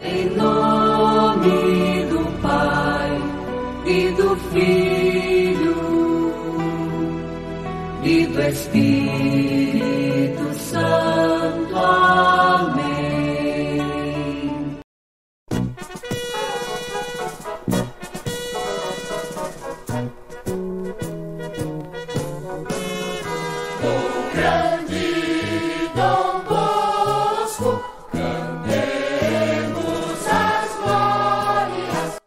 Em nome do Pai e do Filho e do Espírito Santo. Amém.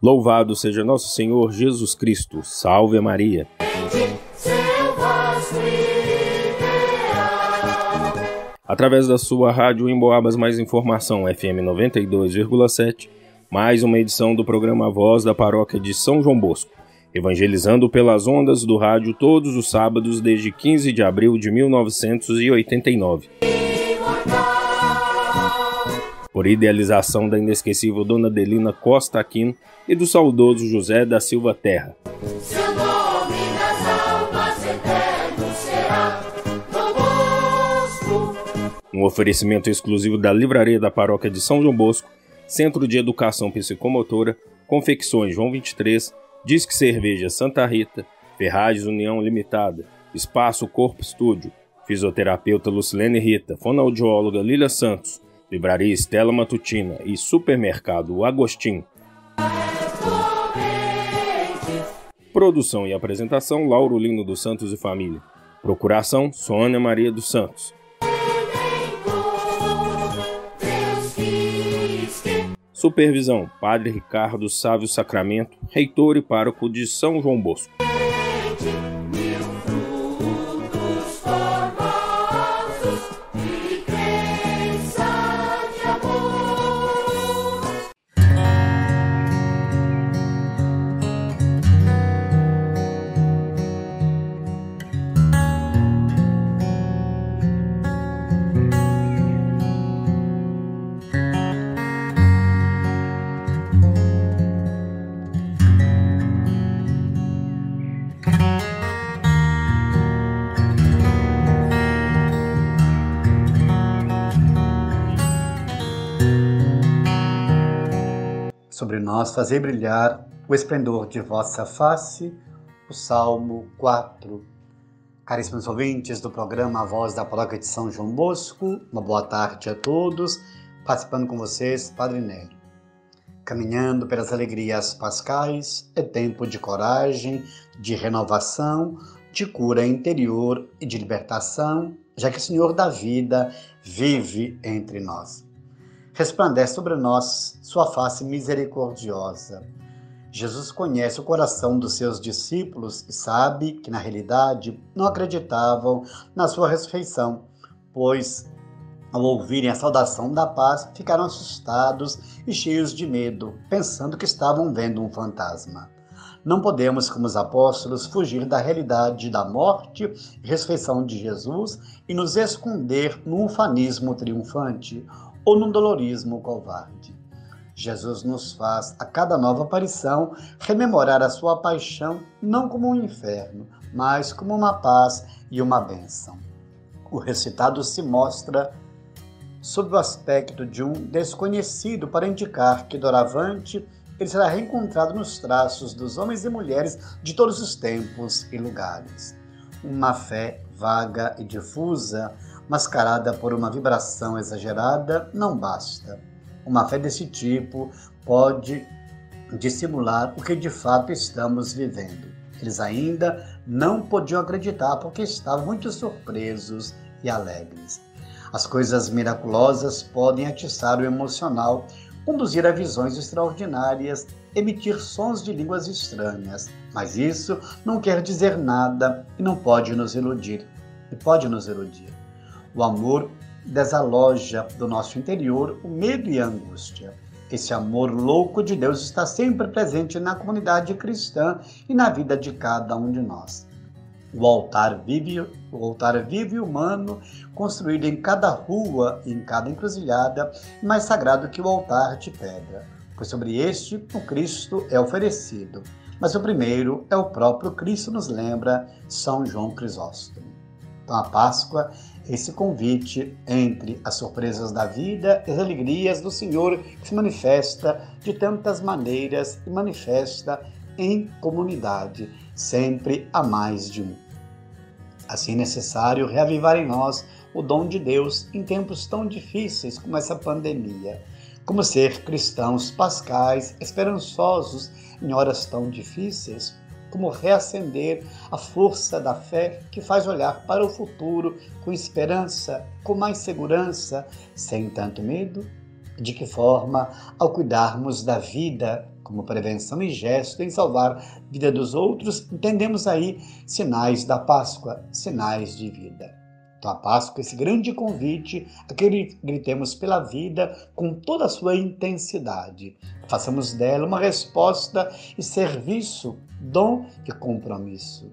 Louvado seja nosso Senhor Jesus Cristo. Salve Maria. Através da sua rádio Emboabas Mais Informação, FM 92,7, mais uma edição do programa Voz da Paróquia de São João Bosco, evangelizando pelas ondas do rádio todos os sábados desde 15 de abril de 1989. Por idealização da inesquecível Dona Adelina Costa Aquino e do saudoso José da Silva Terra. Seu nome nas almas eterno será Dom Bosco. Um oferecimento exclusivo da Livraria da Paróquia de São João Bosco, Centro de Educação Psicomotora, Confecções João 23, Disque Cerveja Santa Rita, Ferragens União Limitada, Espaço Corpo Estúdio, Fisioterapeuta Lucilene Rita, Fonoaudióloga Lília Santos, Livraria Estela Matutina e Supermercado Agostinho. Produção e apresentação, Lauro Lino dos Santos e Família. Procuração, Sônia Maria dos Santos. Supervisão, Padre Ricardo Sávio Sacramento, reitor e pároco de São João Bosco. Sobre nós fazei brilhar o esplendor de vossa face, o Salmo 4. Caríssimos ouvintes do programa A Voz da Paróquia de São João Bosco, uma boa tarde a todos, participando com vocês, Padre Nélio. Caminhando pelas alegrias pascais, é tempo de coragem, de renovação, de cura interior e de libertação, já que o Senhor da vida vive entre nós. Resplandece sobre nós sua face misericordiosa. Jesus conhece o coração dos seus discípulos e sabe que, na realidade, não acreditavam na sua ressurreição, pois, ao ouvirem a saudação da paz, ficaram assustados e cheios de medo, pensando que estavam vendo um fantasma. Não podemos, como os apóstolos, fugir da realidade da morte e ressurreição de Jesus e nos esconder num ufanismo triunfante ou num dolorismo covarde. Jesus nos faz, a cada nova aparição, rememorar a sua paixão não como um inferno, mas como uma paz e uma bênção. O ressuscitado se mostra sob o aspecto de um desconhecido para indicar que, doravante, ele será reencontrado nos traços dos homens e mulheres de todos os tempos e lugares. Uma fé vaga e difusa, mascarada por uma vibração exagerada, não basta. Uma fé desse tipo pode dissimular o que de fato estamos vivendo. Eles ainda não podiam acreditar porque estavam muito surpresos e alegres. As coisas miraculosas podem atiçar o emocional, conduzir a visões extraordinárias, emitir sons de línguas estranhas, mas isso não quer dizer nada e não pode nos iludir. O amor desaloja do nosso interior o medo e a angústia. Esse amor louco de Deus está sempre presente na comunidade cristã e na vida de cada um de nós. O altar vivo e humano, construído em cada rua e em cada encruzilhada, é mais sagrado que o altar de pedra, pois sobre este o Cristo é oferecido. Mas o primeiro é o próprio Cristo, nos lembra São João Crisóstomo. Então a Páscoa esse convite entre as surpresas da vida e as alegrias do Senhor, que se manifesta de tantas maneiras e manifesta em comunidade, sempre a mais de um. Assim é necessário reavivar em nós o dom de Deus em tempos tão difíceis como essa pandemia. Como ser cristãos pascais, esperançosos em horas tão difíceis, como reacender a força da fé que faz olhar para o futuro com esperança, com mais segurança, sem tanto medo? De que forma, ao cuidarmos da vida como prevenção e gesto em salvar a vida dos outros, entendemos aí sinais da Páscoa, sinais de vida. Então a Páscoa é esse grande convite a que gritemos pela vida com toda a sua intensidade. Façamos dela uma resposta e serviço, dom e compromisso.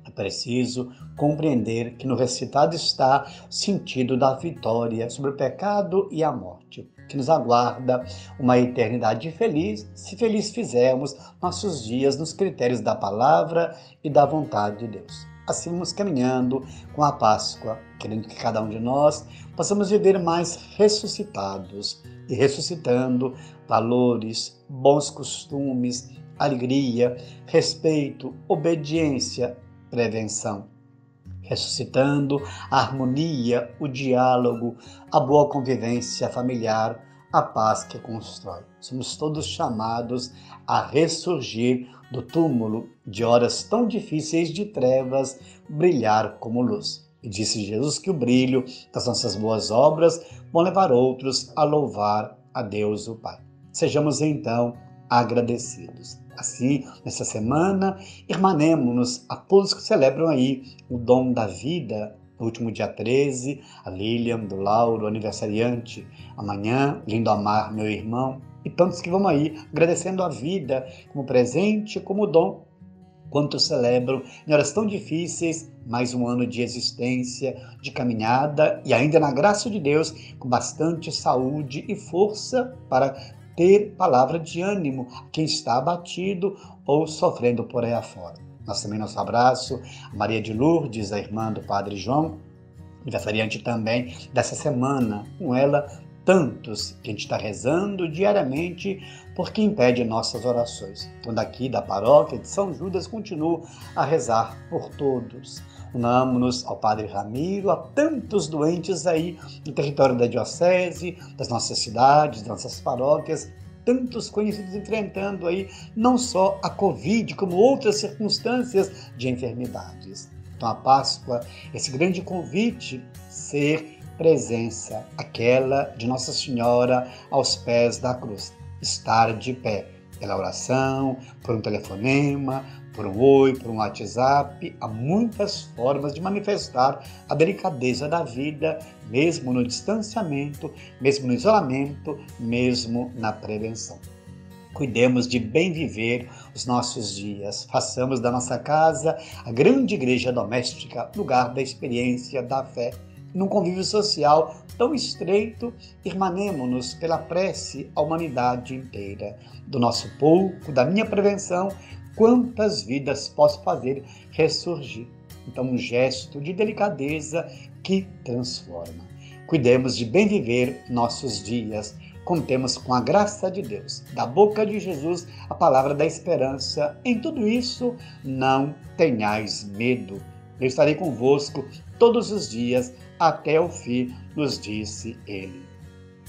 É preciso compreender que no recitado está o sentido da vitória sobre o pecado e a morte, que nos aguarda uma eternidade feliz, se feliz fizermos nossos dias nos critérios da palavra e da vontade de Deus. Assim vamos caminhando com a Páscoa, querendo que cada um de nós possamos viver mais ressuscitados e ressuscitando valores, bons costumes, alegria, respeito, obediência, prevenção. Ressuscitando a harmonia, o diálogo, a boa convivência familiar, a paz que constrói. Somos todos chamados a ressurgir do túmulo de horas tão difíceis de trevas, brilhar como luz. E disse Jesus que o brilho das nossas boas obras vão levar outros a louvar a Deus o Pai. Sejamos então agradecidos. Assim, nessa semana, irmanemo-nos a todos que celebram aí o dom da vida. No último dia 13, a Lilian, do Lauro, aniversariante. Amanhã, lindo Amar, meu irmão. E tantos que vão aí agradecendo a vida como presente, como dom. Quantos celebram em horas tão difíceis, mais um ano de existência, de caminhada e ainda na graça de Deus, com bastante saúde e força para ter palavra de ânimo a quem está abatido ou sofrendo por aí afora. Nós também nosso abraço a Maria de Lourdes, a irmã do Padre João, aniversariante também dessa semana. Com ela, tantos que a gente está rezando diariamente porque impede nossas orações. Então daqui da paróquia de São Judas continuo a rezar por todos. Unamos-nos ao Padre Ramiro, a tantos doentes aí no território da diocese, das nossas cidades, das nossas paróquias, tantos conhecidos enfrentando aí não só a Covid, como outras circunstâncias de enfermidades. Então a Páscoa, esse grande convite, ser presença, aquela de Nossa Senhora aos pés da cruz. Estar de pé, pela oração, por um telefonema, por um oi, por um WhatsApp. Há muitas formas de manifestar a delicadeza da vida, mesmo no distanciamento, mesmo no isolamento, mesmo na prevenção. Cuidemos de bem viver os nossos dias. Façamos da nossa casa a grande igreja doméstica, lugar da experiência da fé. Num convívio social tão estreito, irmanemo-nos pela prece à humanidade inteira. Do nosso pouco, da minha prevenção, quantas vidas posso fazer ressurgir? Então, um gesto de delicadeza que transforma. Cuidemos de bem viver nossos dias. Contemos com a graça de Deus, da boca de Jesus, a palavra da esperança. Em tudo isso, não tenhais medo. Eu estarei convosco todos os dias, até o fim, nos disse ele.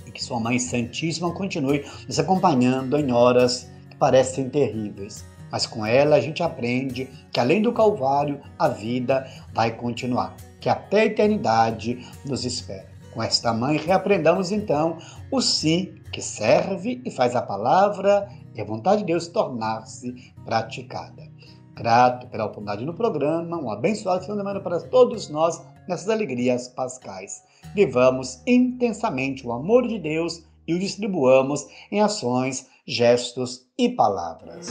E que sua Mãe Santíssima continue nos acompanhando em horas que parecem terríveis. Mas com ela a gente aprende que além do Calvário, a vida vai continuar, que até a eternidade nos espera. Com esta Mãe reaprendamos então o sim que serve e faz a palavra e a vontade de Deus tornar-se praticada. Grato pela oportunidade no programa, um abençoado final de semana para todos nós nessas alegrias pascais. Vivamos intensamente o amor de Deus e o distribuamos em ações, gestos e palavras.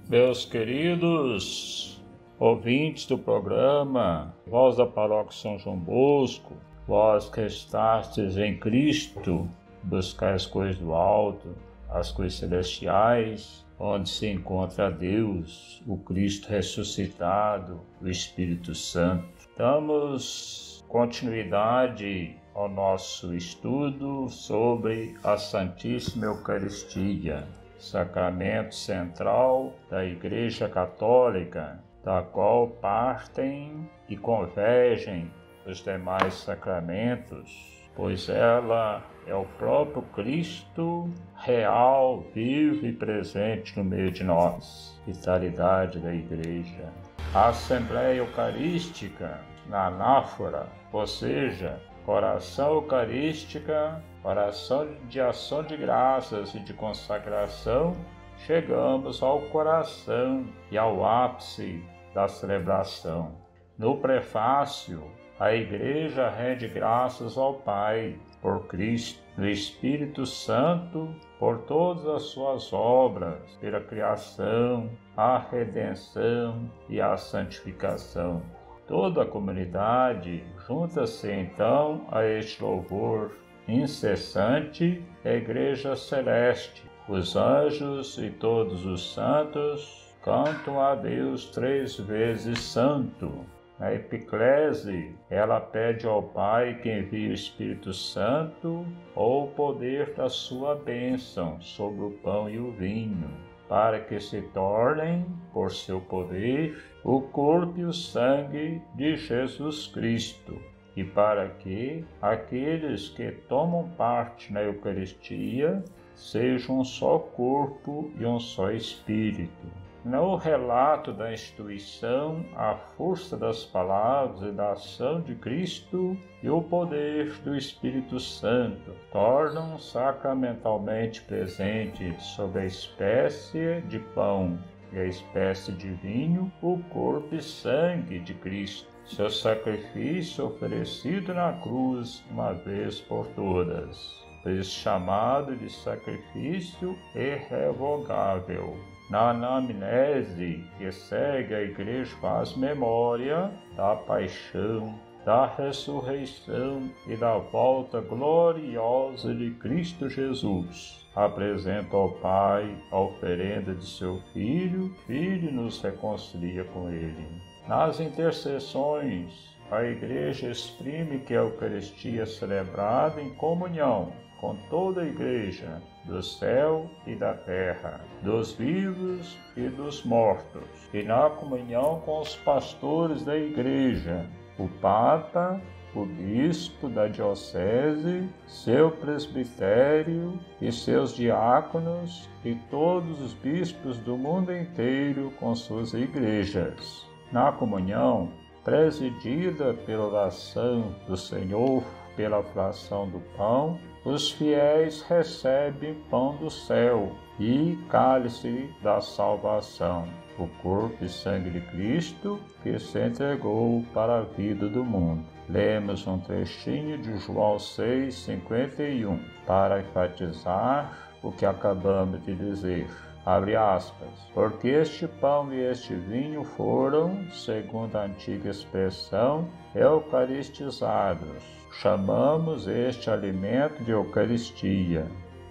Meus queridos ouvintes do programa Voz da Paróquia São João Bosco, Vós que estastes em Cristo, buscai as coisas do alto, as coisas celestiais, onde se encontra Deus, o Cristo ressuscitado, o Espírito Santo. Damos continuidade ao nosso estudo sobre a Santíssima Eucaristia, sacramento central da Igreja Católica, da qual partem e convergem os demais sacramentos, pois ela é o próprio Cristo real, vivo e presente no meio de nós, vitalidade da Igreja. A Assembleia Eucarística, na anáfora, ou seja, oração eucarística, oração de ação de graças e de consagração, chegamos ao coração e ao ápice da celebração. No prefácio, a Igreja rende graças ao Pai, por Cristo, no Espírito Santo, por todas as suas obras, pela criação, a redenção e a santificação. Toda a comunidade junta-se então a este louvor incessante da Igreja Celeste. Os anjos e todos os santos cantam a Deus 3 vezes santo. Na epiclese, ela pede ao Pai que envie o Espírito Santo ou o poder da sua bênção sobre o pão e o vinho, para que se tornem, por seu poder, o corpo e o sangue de Jesus Cristo, e para que aqueles que tomam parte na Eucaristia sejam um só corpo e um só espírito. No relato da instituição, a força das palavras e da ação de Cristo e o poder do Espírito Santo tornam sacramentalmente presente sobre a espécie de pão e a espécie de vinho o corpo e sangue de Cristo, seu sacrifício oferecido na cruz uma vez por todas, esse chamado de sacrifício irrevogável. Na anamnese que segue, a Igreja faz memória da paixão, da ressurreição e da volta gloriosa de Cristo Jesus. Apresenta ao Pai a oferenda de seu Filho, Filho nos reconcilia com Ele. Nas intercessões, a Igreja exprime que a Eucaristia é celebrada em comunhão com toda a Igreja, do céu e da terra, dos vivos e dos mortos, e na comunhão com os pastores da Igreja, o Papa, o Bispo da Diocese, seu presbitério e seus diáconos, e todos os bispos do mundo inteiro com suas igrejas. Na comunhão, presidida pela oração do Senhor, pela fração do pão, os fiéis recebem pão do céu e cálice da salvação, o corpo e sangue de Cristo que se entregou para a vida do mundo. Lemos um trechinho de João 6:51 para enfatizar o que acabamos de dizer. Abre aspas. Porque este pão e este vinho foram, segundo a antiga expressão, eucaristizados. Chamamos este alimento de Eucaristia.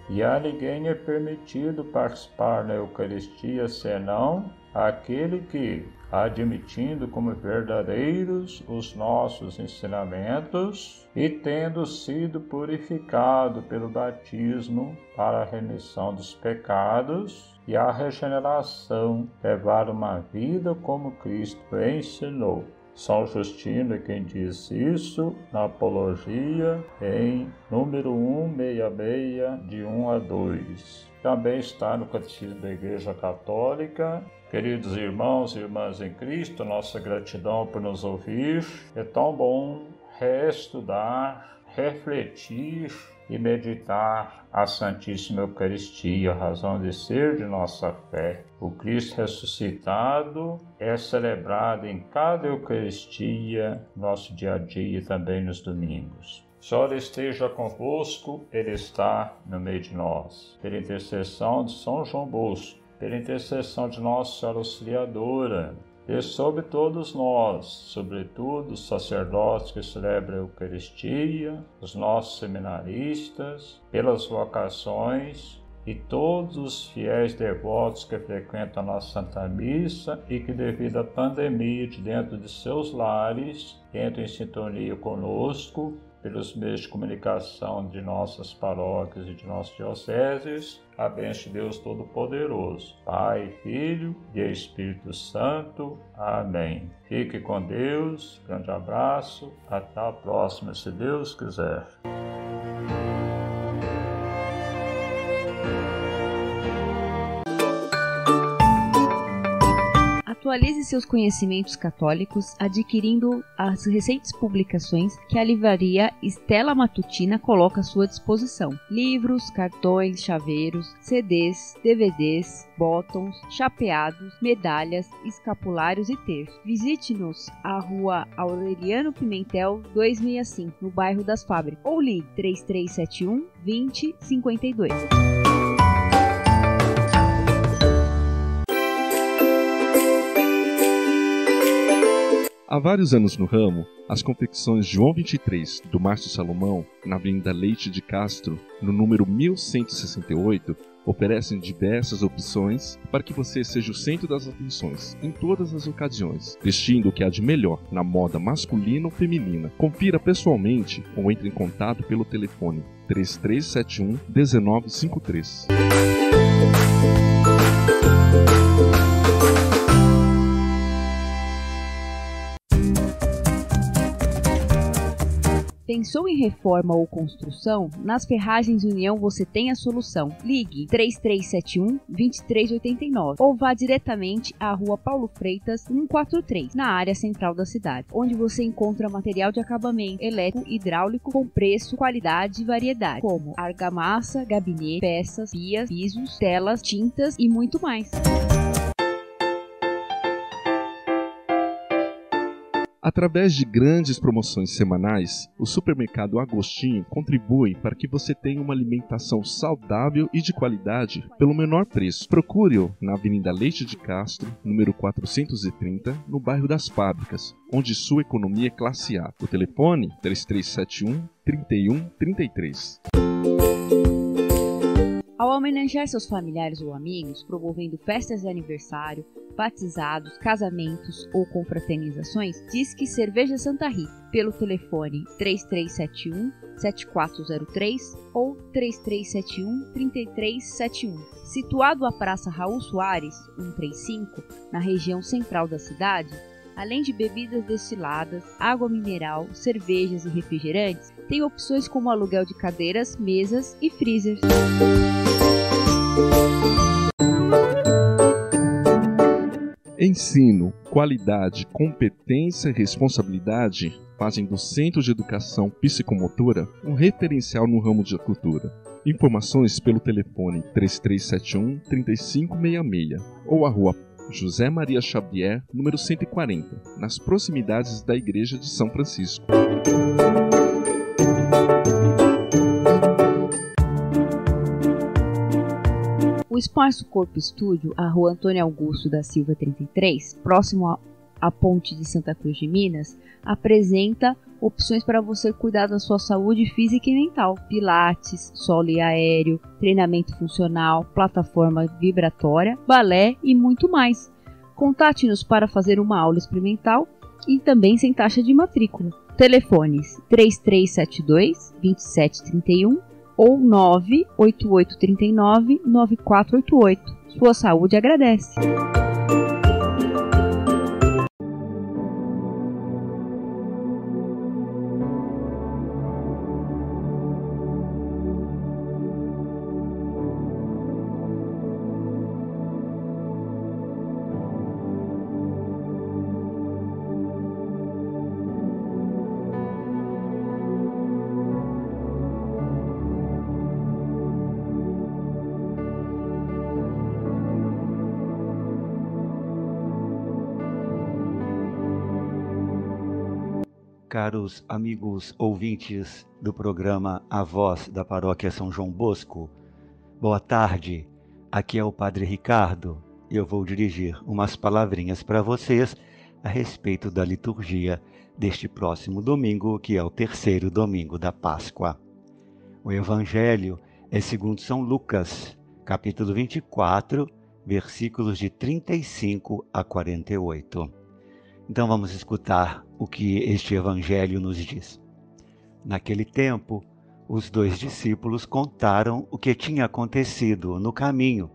E a ninguém é permitido participar na Eucaristia senão aquele que, admitindo como verdadeiros os nossos ensinamentos e tendo sido purificado pelo batismo para a remissão dos pecados e a regeneração, levar uma vida como Cristo ensinou. São Justino é quem diz isso na Apologia, em número 166, de 1 a 2. Também está no Catecismo da Igreja Católica. Queridos irmãos e irmãs em Cristo, nossa gratidão por nos ouvir. É tão bom reestudar, refletir e meditar a Santíssima Eucaristia, a razão de ser de nossa fé. O Cristo ressuscitado é celebrado em cada Eucaristia, nosso dia a dia e também nos domingos. O Senhor esteja convosco, Ele está no meio de nós. Pela intercessão de São João Bosco, pela intercessão de Nossa Senhora Auxiliadora, e sobre todos nós, sobretudo os sacerdotes que celebram a Eucaristia, os nossos seminaristas, pelas vocações e todos os fiéis devotos que frequentam a nossa Santa Missa e que, devido à pandemia, de dentro de seus lares, entram em sintonia conosco pelos meios de comunicação de nossas paróquias e de nossas dioceses, a bênção de Deus Todo-Poderoso, Pai, Filho e Espírito Santo. Amém. Fique com Deus, grande abraço, até a próxima, se Deus quiser. Atualize seus conhecimentos católicos adquirindo as recentes publicações que a livraria Stella Matutina coloca à sua disposição. Livros, cartões, chaveiros, CDs, DVDs, botões, chapeados, medalhas, escapulários e terços. Visite-nos à Rua Aureliano Pimentel 265, no bairro das Fábricas, ou ligue 3371 2052. Há vários anos no ramo, as confecções João 23, do Márcio Salomão, na Avenida Leite de Castro, no número 1168, oferecem diversas opções para que você seja o centro das atenções em todas as ocasiões, vestindo o que há de melhor na moda masculina ou feminina. Confira pessoalmente ou entre em contato pelo telefone 3371 1953. Pensou em reforma ou construção? Nas Ferragens União você tem a solução. Ligue 3371-2389 ou vá diretamente à Rua Paulo Freitas 143, na área central da cidade, onde você encontra material de acabamento elétrico e hidráulico com preço, qualidade e variedade, como argamassa, gabinete, peças, pias, pisos, telas, tintas e muito mais. Através de grandes promoções semanais, o Supermercado Agostinho contribui para que você tenha uma alimentação saudável e de qualidade pelo menor preço. Procure-o na Avenida Leite de Castro, número 430, no bairro das Fábricas, onde sua economia é classe A. O telefone 3371-3133. Ao homenagear seus familiares ou amigos, promovendo festas de aniversário, batizados, casamentos ou confraternizações, Disque Cerveja Santa Rita, pelo telefone 3371-7403 ou 3371-3371. Situado à Praça Raul Soares, 135, na região central da cidade, além de bebidas destiladas, água mineral, cervejas e refrigerantes, tem opções como aluguel de cadeiras, mesas e freezers. Ensino, qualidade, competência e responsabilidade fazem do Centro de Educação Psicomotora um referencial no ramo de cultura. Informações pelo telefone 3371-3566 ou a Rua José Maria Xavier, número 140, nas proximidades da Igreja de São Francisco. O Espaço Corpo Estúdio, a Rua Antônio Augusto da Silva 33, próximo à Ponte de Santa Cruz de Minas, apresenta opções para você cuidar da sua saúde física e mental: pilates, solo e aéreo, treinamento funcional, plataforma vibratória, balé e muito mais. Contate-nos para fazer uma aula experimental e também sem taxa de matrícula. Telefones 3372-2731 ou 98839-9488. Sua saúde agradece. Caros amigos ouvintes do programa A Voz da Paróquia São João Bosco, boa tarde, aqui é o Padre Ricardo eu vou dirigir umas palavrinhas para vocês a respeito da liturgia deste próximo domingo, que é o terceiro domingo da Páscoa. O Evangelho é segundo São Lucas, capítulo 24, versículos de 35 a 48. Então vamos escutar o que este Evangelho nos diz. Naquele tempo, os 2 discípulos contaram o que tinha acontecido no caminho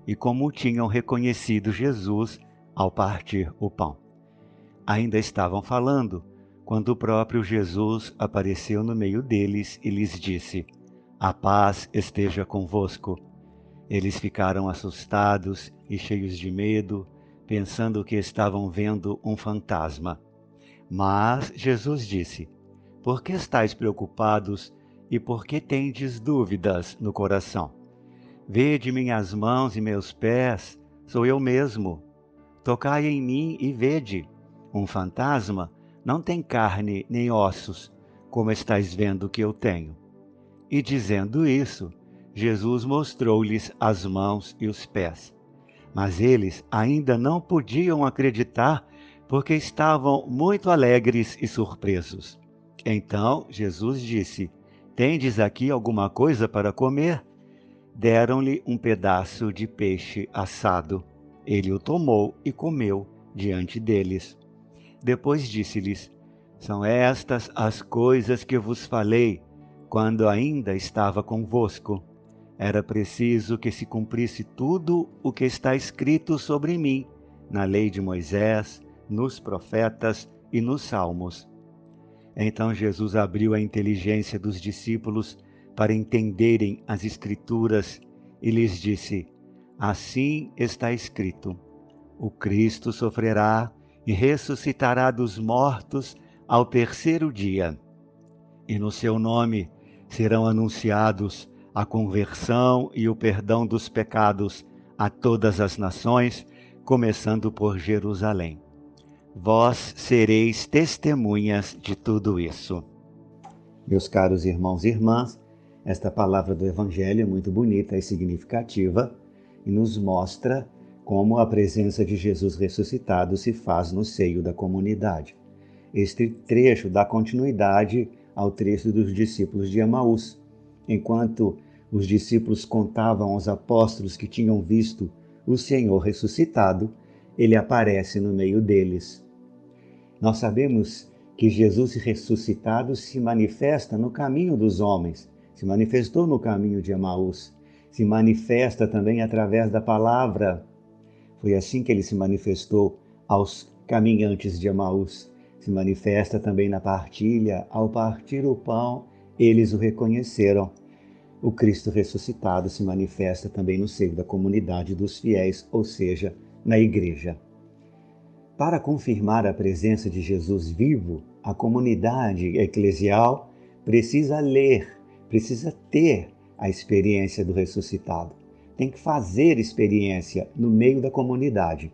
e como tinham reconhecido Jesus ao partir o pão. Ainda estavam falando, quando o próprio Jesus apareceu no meio deles e lhes disse: "A paz esteja convosco." Eles ficaram assustados e cheios de medo, pensando que estavam vendo um fantasma. Mas Jesus disse: "Por que estáis preocupados e por que tendes dúvidas no coração? Vede minhas mãos e meus pés, sou eu mesmo. Tocai em mim e vede. Um fantasma não tem carne nem ossos, como estáis vendo que eu tenho." E dizendo isso, Jesus mostrou-lhes as mãos e os pés. Mas eles ainda não podiam acreditar, porque estavam muito alegres e surpresos. Então Jesus disse: "Tendes aqui alguma coisa para comer?" Deram-lhe um pedaço de peixe assado. Ele o tomou e comeu diante deles. Depois disse-lhes: "São estas as coisas que vos falei quando ainda estava convosco. Era preciso que se cumprisse tudo o que está escrito sobre mim, na lei de Moisés, nos profetas e nos salmos." Então Jesus abriu a inteligência dos discípulos para entenderem as Escrituras e lhes disse: "Assim está escrito: o Cristo sofrerá e ressuscitará dos mortos ao terceiro dia, e no seu nome serão anunciados a conversão e o perdão dos pecados a todas as nações, começando por Jerusalém. Vós sereis testemunhas de tudo isso." Meus caros irmãos e irmãs, esta palavra do Evangelho é muito bonita e significativa e nos mostra como a presença de Jesus ressuscitado se faz no seio da comunidade. Este trecho dá continuidade ao trecho dos discípulos de Emaús. Enquanto os discípulos contavam aos apóstolos que tinham visto o Senhor ressuscitado, ele aparece no meio deles. Nós sabemos que Jesus ressuscitado se manifesta no caminho dos homens, se manifestou no caminho de Emaús, se manifesta também através da palavra. Foi assim que ele se manifestou aos caminhantes de Emaús. Se manifesta também na partilha, ao partir o pão, eles o reconheceram. O Cristo ressuscitado se manifesta também no seio da comunidade dos fiéis, ou seja, na igreja. Para confirmar a presença de Jesus vivo, a comunidade eclesial precisa ler, precisa ter a experiência do ressuscitado. Tem que fazer experiência no meio da comunidade.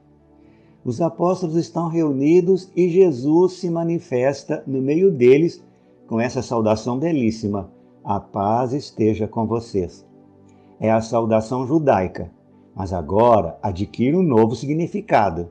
Os apóstolos estão reunidos e Jesus se manifesta no meio deles com essa saudação belíssima: "A paz esteja com vocês." É a saudação judaica, mas agora adquire um novo significado.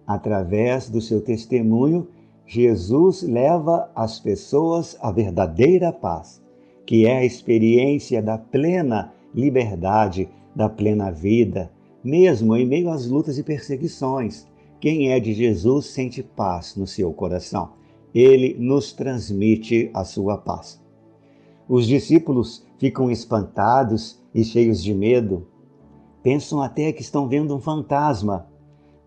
Através do seu testemunho, Jesus leva às pessoas a verdadeira paz, que é a experiência da plena liberdade, da plena vida, mesmo em meio às lutas e perseguições. Quem é de Jesus sente paz no seu coração. Ele nos transmite a sua paz. Os discípulos ficam espantados e cheios de medo. Pensam até que estão vendo um fantasma.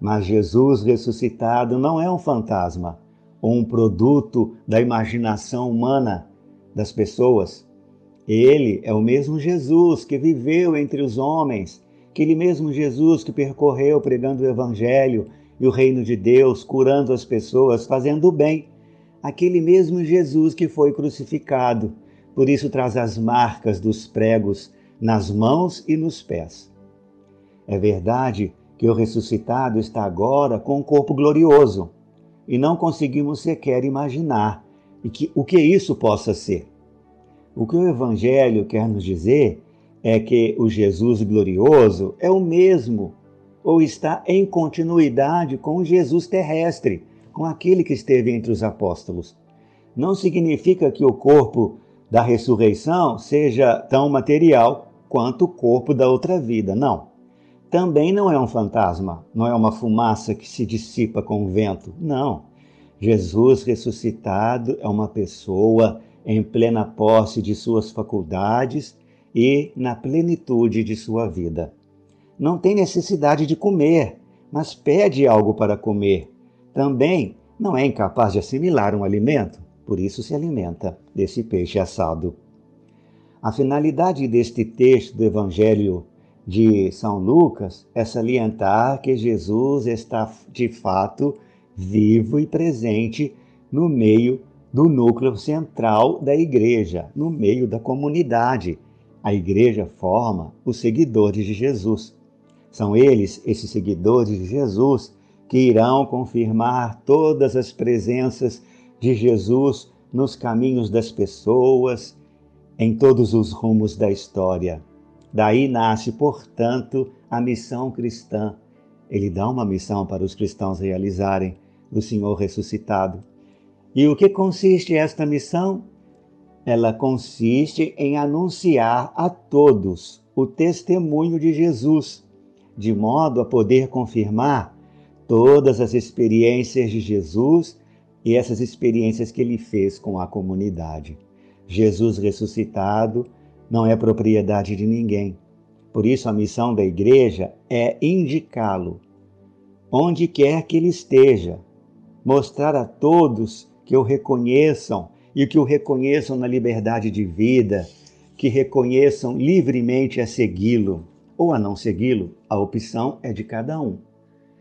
Mas Jesus ressuscitado não é um fantasma, ou um produto da imaginação humana das pessoas. Ele é o mesmo Jesus que viveu entre os homens, aquele mesmo Jesus que percorreu pregando o Evangelho e o reino de Deus, curando as pessoas, fazendo o bem. Aquele mesmo Jesus que foi crucificado, por isso traz as marcas dos pregos nas mãos e nos pés. É verdade que o ressuscitado está agora com um corpo glorioso e não conseguimos sequer imaginar o que isso possa ser. O que o Evangelho quer nos dizer é que o Jesus glorioso é o mesmo ou está em continuidade com o Jesus terrestre, com aquele que esteve entre os apóstolos. Não significa que o corpo da ressurreição seja tão material quanto o corpo da outra vida, não. Também não é um fantasma, não é uma fumaça que se dissipa com o vento, não. Jesus ressuscitado é uma pessoa em plena posse de suas faculdades e na plenitude de sua vida. Não tem necessidade de comer, mas pede algo para comer. Também não é incapaz de assimilar um alimento, por isso se alimenta desse peixe assado. A finalidade deste texto do Evangelho de São Lucas é salientar que Jesus está de fato vivo e presente no meio do núcleo central da igreja, no meio da comunidade. A igreja forma os seguidores de Jesus. São eles, esses seguidores de Jesus, que irão confirmar todas as presenças de Jesus nos caminhos das pessoas, em todos os rumos da história. Daí nasce, portanto, a missão cristã. Ele dá uma missão para os cristãos realizarem do Senhor ressuscitado. E o que consiste esta missão? Ela consiste em anunciar a todos o testemunho de Jesus, de modo a poder confirmar todas as experiências de Jesus e essas experiências que ele fez com a comunidade. Jesus ressuscitado não é propriedade de ninguém. Por isso a missão da igreja é indicá-lo onde quer que ele esteja, mostrar a todos que o reconheçam e que o reconheçam na liberdade de vida, que reconheçam livremente a segui-lo ou a não segui-lo. A opção é de cada um.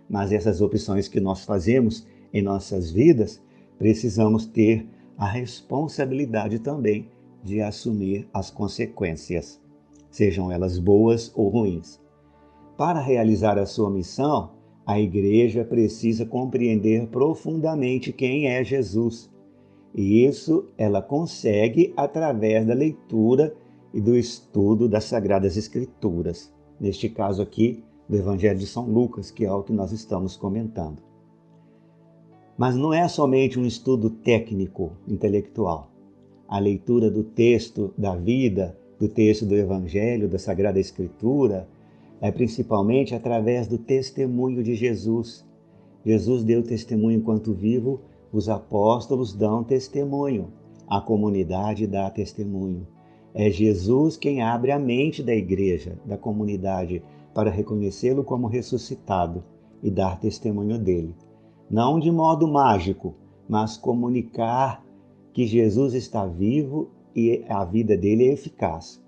Mas essas opções que nós fazemos em nossas vidas, precisamos ter a responsabilidade também de assumir as consequências, sejam elas boas ou ruins. Para realizar a sua missão, a igreja precisa compreender profundamente quem é Jesus. E isso ela consegue através da leitura e do estudo das Sagradas Escrituras. Neste caso aqui, do Evangelho de São Lucas, que é o que nós estamos comentando. Mas não é somente um estudo técnico, intelectual. A leitura do texto da vida, do texto do Evangelho, da Sagrada Escritura, é principalmente através do testemunho de Jesus. Jesus deu testemunho enquanto vivo, os apóstolos dão testemunho, a comunidade dá testemunho. É Jesus quem abre a mente da igreja, da comunidade, para reconhecê-lo como ressuscitado e dar testemunho dele. Não de modo mágico, mas comunicar que Jesus está vivo e a vida dele é eficaz.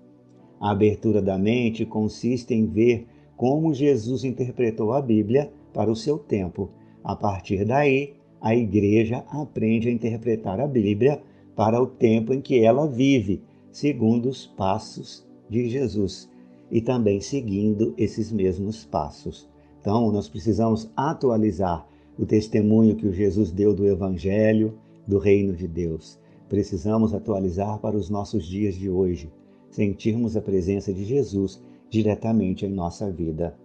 A abertura da mente consiste em ver como Jesus interpretou a Bíblia para o seu tempo. A partir daí, a igreja aprende a interpretar a Bíblia para o tempo em que ela vive, segundo os passos de Jesus e também seguindo esses mesmos passos. Então, nós precisamos atualizar o testemunho que o Jesus deu do Evangelho, do Reino de Deus. Precisamos atualizar para os nossos dias de hoje, sentirmos a presença de Jesus diretamente em nossa vida.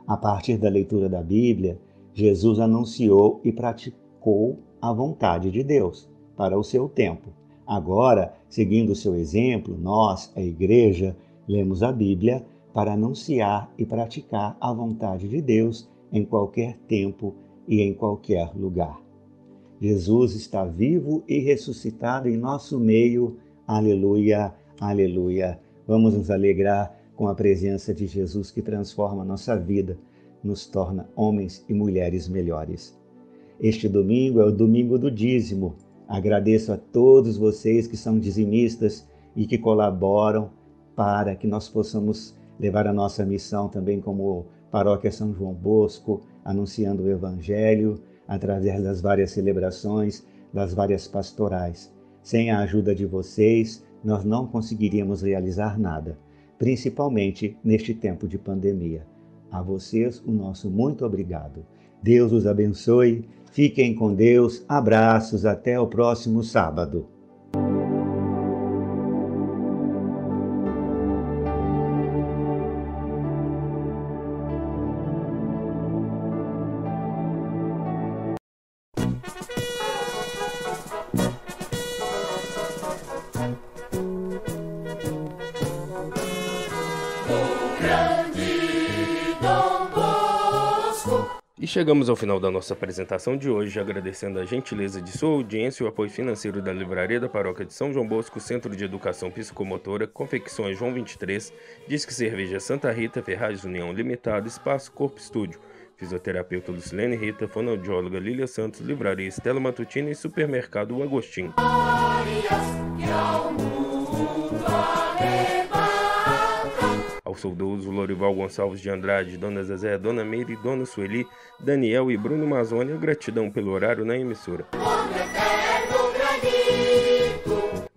A partir da leitura da Bíblia, Jesus anunciou e praticou a vontade de Deus para o seu tempo. Agora, seguindo o seu exemplo, nós, a Igreja, lemos a Bíblia para anunciar e praticar a vontade de Deus em qualquer tempo e em qualquer lugar. Jesus está vivo e ressuscitado em nosso meio. Aleluia, aleluia. Vamos nos alegrar com a presença de Jesus que transforma a nossa vida, nos torna homens e mulheres melhores. Este domingo é o domingo do dízimo. Agradeço a todos vocês que são dizimistas e que colaboram para que nós possamos levar a nossa missão também como Paróquia São João Bosco, anunciando o Evangelho através das várias celebrações, das várias pastorais. Sem a ajuda de vocês, nós não conseguiríamos realizar nada, principalmente neste tempo de pandemia. A vocês, o nosso muito obrigado. Deus os abençoe, fiquem com Deus, abraços, até o próximo sábado. grande Dom Bosco. E chegamos ao final da nossa apresentação de hoje, agradecendo a gentileza de sua audiência e o apoio financeiro da Livraria da Paróquia de São João Bosco, Centro de Educação Psicomotora, Confecções João 23, Disque Cerveja Santa Rita, Ferragens União Limitada, Espaço Corpo Estúdio, Fisioterapeuta Lucilene Rita, Fonoaudióloga Lília Santos, Livraria Estela Matutina e Supermercado O Agostinho. Ao saudoso Lorival Gonçalves de Andrade, Dona Zezé, Dona Meire, Dona Sueli, Daniel e Bruno Mazzoni, a gratidão pelo horário na emissora.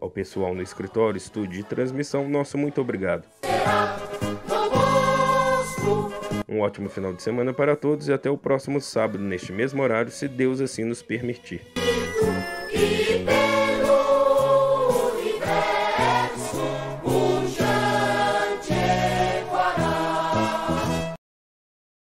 Ao pessoal no escritório, estúdio e transmissão, nosso muito obrigado. Um ótimo final de semana para todos e até o próximo sábado, neste mesmo horário, se Deus assim nos permitir.